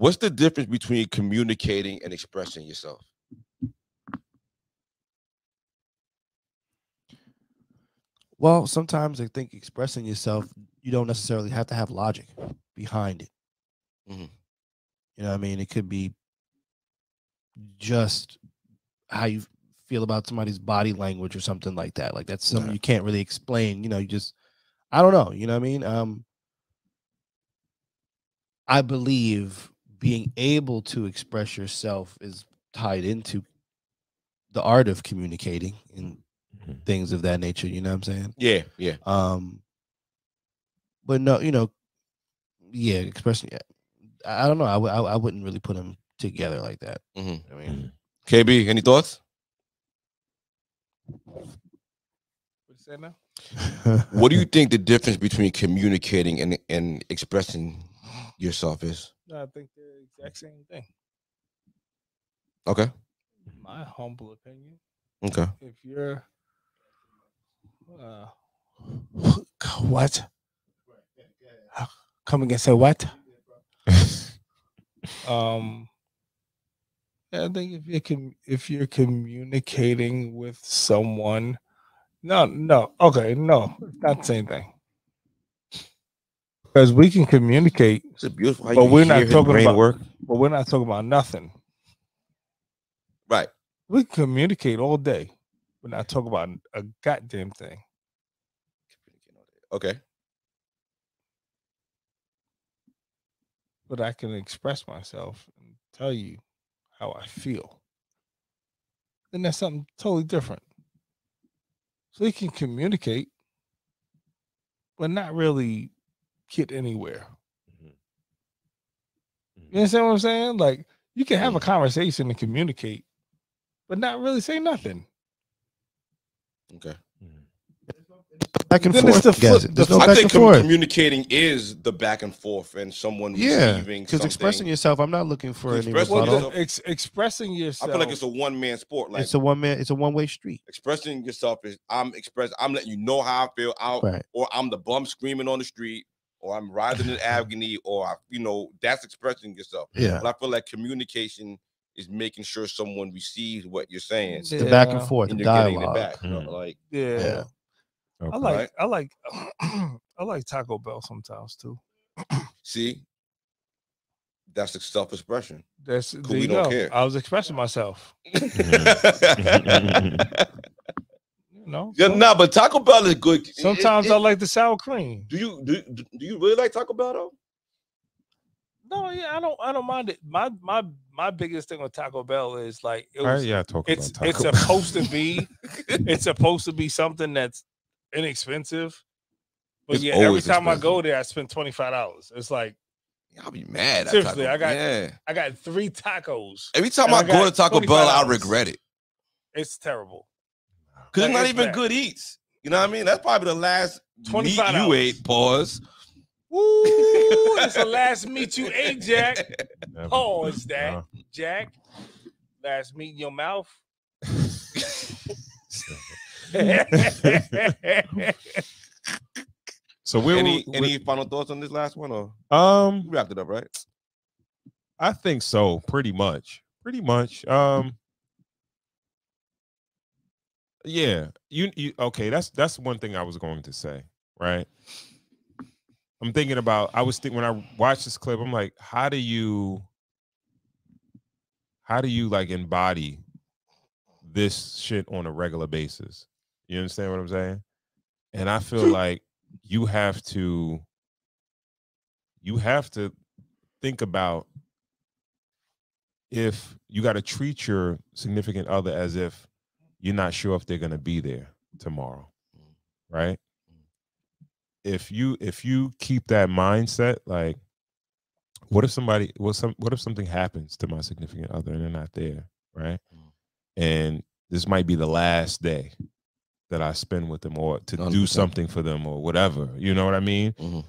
What's the difference between communicating and expressing yourself? Well, sometimes I think expressing yourself, you don't necessarily have to have logic behind it. Mm-hmm. You know what I mean? It could be just how you feel about somebody's body language or something like that. Like that's something you can't really explain. You know, you just, I don't know. You know what I mean? I believe being able to express yourself is tied into the art of communicating and things of that nature. You know what I'm saying? Yeah, yeah. But no, you know, yeah, expressing. I don't know. I wouldn't really put them together like that. Mm-hmm. I mean, KB, any thoughts? What you say now? What do you think the difference between communicating and expressing yourself is? I think the exact same thing. Okay. My humble opinion. Okay. If you're what? Come again, say what? I think if you're communicating with someone, no, okay, no, it's not the same thing. Because we can communicate, It's a beautiful. but we're not talking about work. But we're not talking about nothing. Right. We can communicate all day. We're not talking about a goddamn thing. Okay. But I can express myself and tell you how I feel. Then that's something totally different. So you can communicate, but not really get anywhere. You understand what I'm saying? Like, you can have a conversation and communicate, but not really say nothing. Okay. Back and Then forth. I think communicating is the back and forth and someone receiving because expressing yourself, I'm not looking for any rebuttal. Expressing yourself. I feel like it's a one-man sport. Like it's a one-way street. Expressing yourself is I'm letting you know how I feel, or I'm the bum screaming on the street, or I'm writhing in agony, or that's expressing yourself. Yeah. But I feel like communication is making sure someone receives what you're saying. It's the back and forth, and the you're dialogue. getting it back. Like yeah. Okay. I like Taco Bell sometimes too. See, that's the self-expression. That's cool. We don't care. I was expressing myself. But Taco Bell is good. Sometimes I like the sour cream. Do you really like Taco Bell though? No, yeah, I don't mind it. My biggest thing with Taco Bell is like it's supposed to be something that's inexpensive. But every time I go there, I spend $25. It's like I'll be mad. Seriously, I got 3 tacos. Every time I go to Taco Bell, I regret it. It's terrible. Because it's not even good eats. You know what I mean? That's probably the last meat you ate. Pause. Ooh, it's the last meat you ate, Jack. Pause that, Jack. Last meat in your mouth. So any final thoughts on this last one, or we wrapped it up, right? I think so. Pretty much. Yeah. You okay? That's one thing I was going to say, right? I'm thinking about. When I watched this clip, I'm like, how do you like embody this shit on a regular basis? You understand what I'm saying? And I feel like you have to think about if you got to treat your significant other as if you're not sure if they're going to be there tomorrow, right? If you keep that mindset, like, what if something happens to my significant other and they're not there, right? And this might be the last day that I spend with them, or to 100%. Do something for them, or whatever. You know what I mean? Mm-hmm.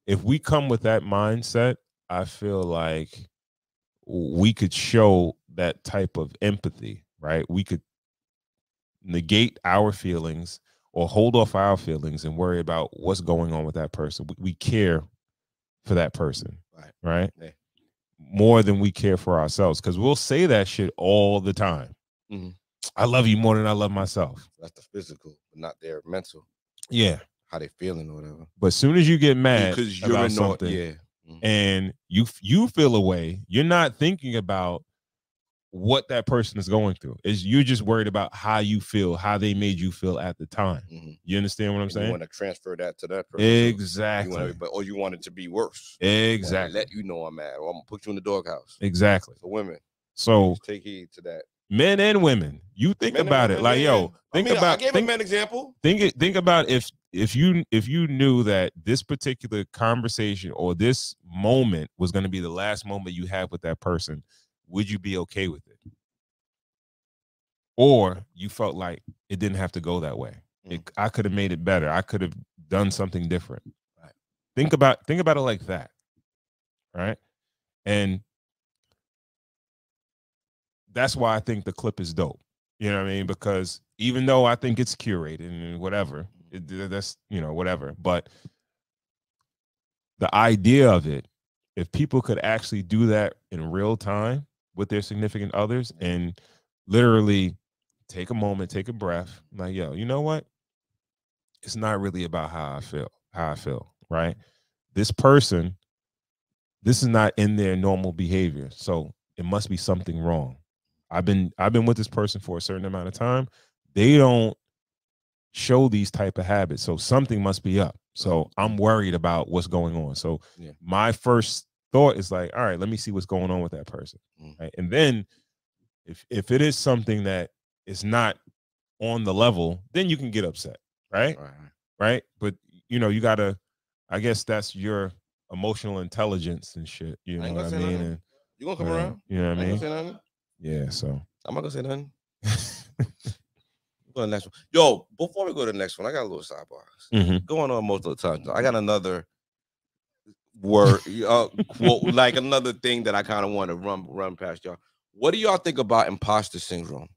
If we come with that mindset, I feel like we could show that type of empathy, right? We could negate our feelings or hold off our feelings and worry about what's going on with that person. We care for that person, right? Yeah. more than we care for ourselves, because we'll say that shit all the time. Mm-hmm. I love you more than I love myself. That's the physical, but not their mental. Yeah. How they feeling or whatever. But as soon as you get mad because you're about something, mm-hmm. and you feel a way, you're not thinking about what that person is going through. You're just worried about how you feel, how they made you feel at the time. Mm-hmm. You understand what I'm saying? You want to transfer that to that person. Exactly. Or you want it to be worse. Exactly. Let you know I'm mad, or I'm gonna put you in the doghouse. Exactly. For women. So take heed to that. Men and women, you think about it. Like, yo, think about. I gave a man example. Think about if you knew that this particular conversation or this moment was going to be the last moment you have with that person, would you be okay with it? Or you felt like it didn't have to go that way. I could have made it better. I could have done something different. Right. Think about it like that. Right. And that's why I think the clip is dope. You know what I mean? Because even though I think it's curated and whatever, that's, whatever. But the idea of it, if people could actually do that in real time with their significant others and literally take a moment, take a breath, like, yo, you know what? It's not really about how I feel, right? This person, this is not in their normal behavior. So it must be something wrong. I've been with this person for a certain amount of time. They don't show these type of habits. So something must be up. So I'm worried about what's going on. So my first thought is like, all right, let me see what's going on with that person. Right? And then if it is something that is not on the level, then you can get upset. Right. Right. But you gotta, I guess that's your emotional intelligence and shit. You know what I mean? And you gonna come around? You know what I mean? Say nothing? Yeah, so I'm not gonna say nothing. Go to the next one. Yo, before we go to the next one, I got a little sidebar. Going on most of the time. I got another word, quote, like another thing that I kind of want to run past y'all. What do y'all think about imposter syndrome?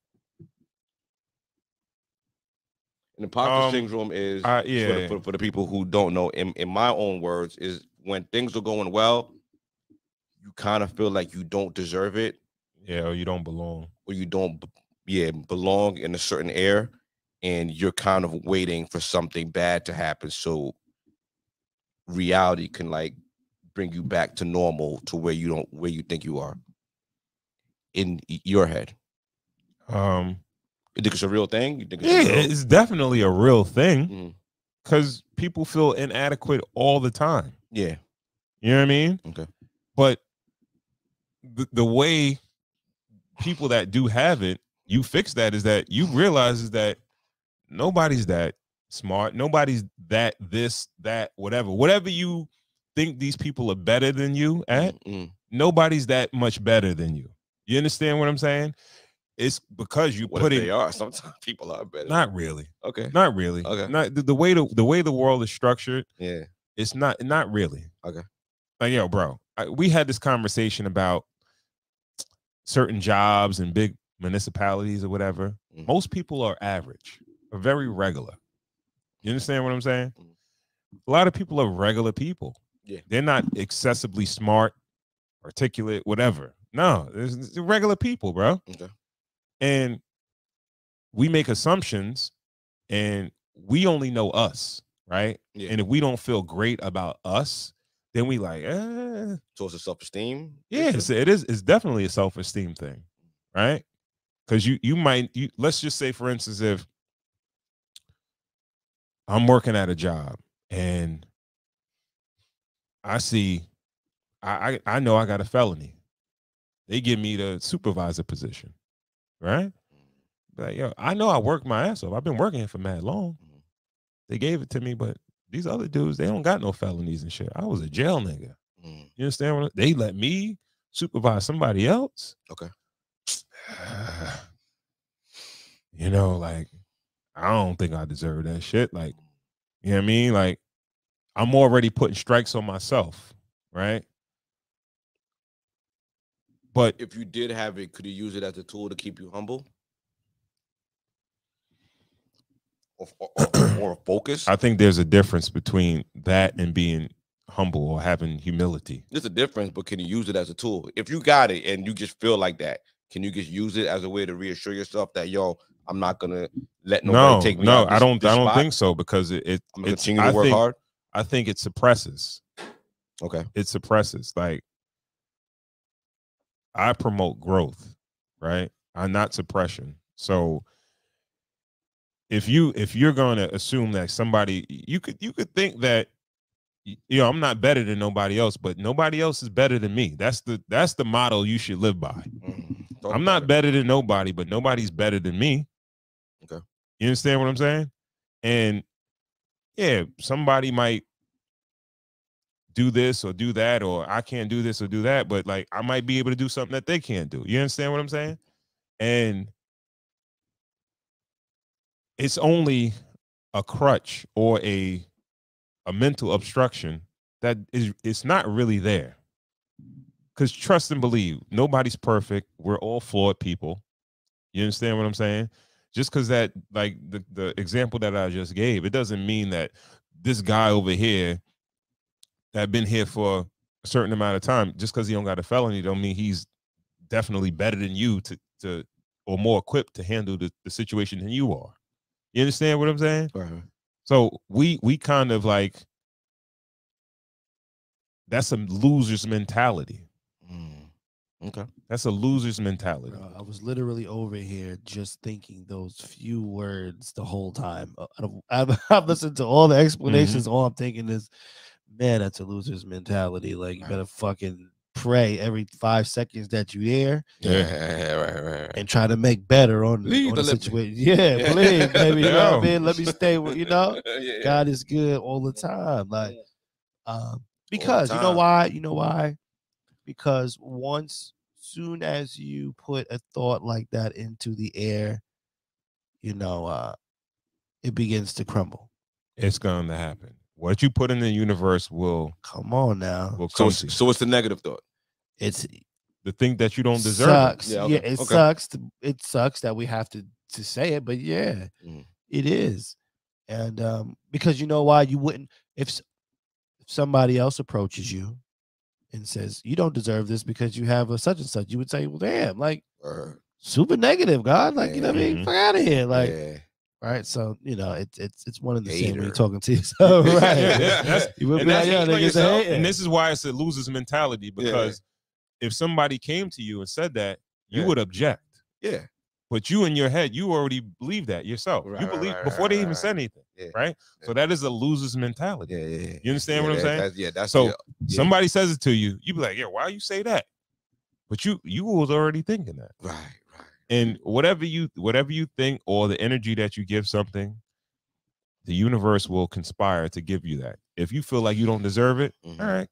And imposter syndrome is for the people who don't know, in my own words, is when things are going well, you kind of feel like you don't deserve it. Yeah, or you don't belong. Or you don't belong in a certain air, and you're kind of waiting for something bad to happen so reality can like bring you back to normal, to where you think you are in your head. You think it's a real thing? You think it's definitely a real thing, because people feel inadequate all the time. Yeah. You know what I mean? Okay. But the way people that do have it, you fix that, is that you realize is that nobody's that smart. Nobody's that this, that, whatever you think these people are better than you at, nobody's that much better than you. You understand what I'm saying? It's because you put it. They are. Sometimes people are better. Not really. Okay. Not really. Okay. Not the way the world is structured. Yeah. It's not really. Okay. Like, yo, bro, we had this conversation about certain jobs and big municipalities or whatever. Most people are average, or very regular. You understand what I'm saying? A lot of people are regular people. Yeah. They're not excessively smart, articulate, whatever. No, they're regular people, bro. Okay. And we make assumptions, and we only know us, right? Yeah. And if we don't feel great about us, then we like, So it's a self-esteem? Yeah, it is. It's definitely a self-esteem thing, right? Because you might, let's just say, for instance, if I'm working at a job and I see, I know I got a felony. They give me the supervisor position, right? Like, yo, I know I worked my ass off. I've been working here for mad long. They gave it to me, but these other dudes, they don't got no felonies and shit. I was a jail nigga. You understand what they let me supervise somebody else? Okay. Like, I don't think I deserve that shit. Like, you know what I mean? Like, I'm already putting strikes on myself, right? But if you did have it, could you use it as a tool to keep you humble? Or focused? I think there's a difference between that and being humble or having humility. There's a difference, but can you use it as a tool? If you got it and you just feel like that, can you just use it as a way to reassure yourself that, yo, I'm not gonna let nobody take me out? I don't think so, because I'm gonna continue to work hard. I think it suppresses. Okay. It suppresses. Like, I promote growth, right? I'm not suppression. So if you're going to assume that somebody, you could think that, I'm not better than nobody else, but nobody else is better than me. That's the motto you should live by. I'm not better than nobody, but nobody's better than me. Okay. You understand what I'm saying? And yeah, somebody might do this or do that, or I can't do this or do that, but like, I might be able to do something that they can't do. You understand what I'm saying? And it's only a crutch or a mental obstruction that it's not really there. Because trust and believe, nobody's perfect. We're all flawed people. You understand what I'm saying? Just because that, like the example that I just gave, it doesn't mean that this guy over here that been here for a certain amount of time, just because he don't got a felony, don't mean he's definitely better than you to or more equipped to handle the situation than you are. You understand what I'm saying? Right. So we kind of like, that's a loser's mentality. Okay. That's a loser's mentality. Bro, I was literally over here just thinking those few words the whole time. I've listened to all the explanations. All I'm thinking is, man, that's a loser's mentality. Like, you better fucking pray every 5 seconds that you there. Yeah, right. And try to make better on the situation. Yeah, believe, baby. You know what I mean? Let me stay with, God is good all the time. Like, because you know why? Because soon as you put a thought like that into the air, it begins to crumble. It's going to happen. What you put in the universe will come on now. Will come to you. So what's the negative thought? It's the thing that you don't deserve. Sucks. Yeah, okay. It sucks. It sucks that we have to say it, but yeah, it is. And because you know why you wouldn't, if somebody else approaches you and says you don't deserve this because you have a such and such, you would say, well, damn, like super negative, God, like, you know what I mean? Fuck out of here, like. Right, so it's one of the same when you're talking to yourself, right? And this is why it's a loser's mentality, because if somebody came to you and said that, you would object. Yeah. But you in your head, you already believe that yourself. You believe before they even said anything, right? So that is a loser's mentality. Yeah. You understand what I'm saying? That's so somebody says it to you, you be like, yeah, why you say that? But you was already thinking that. Right. And whatever you think, or the energy that you give something, the universe will conspire to give you that. If you feel like you don't deserve it, all right,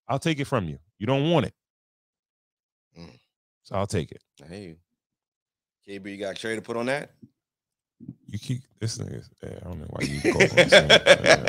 I'll take it from you. You don't want it. So I'll take it. I hear you. KB, you got a cherry to put on that? You keep this nigga. I don't know why you go on saying that.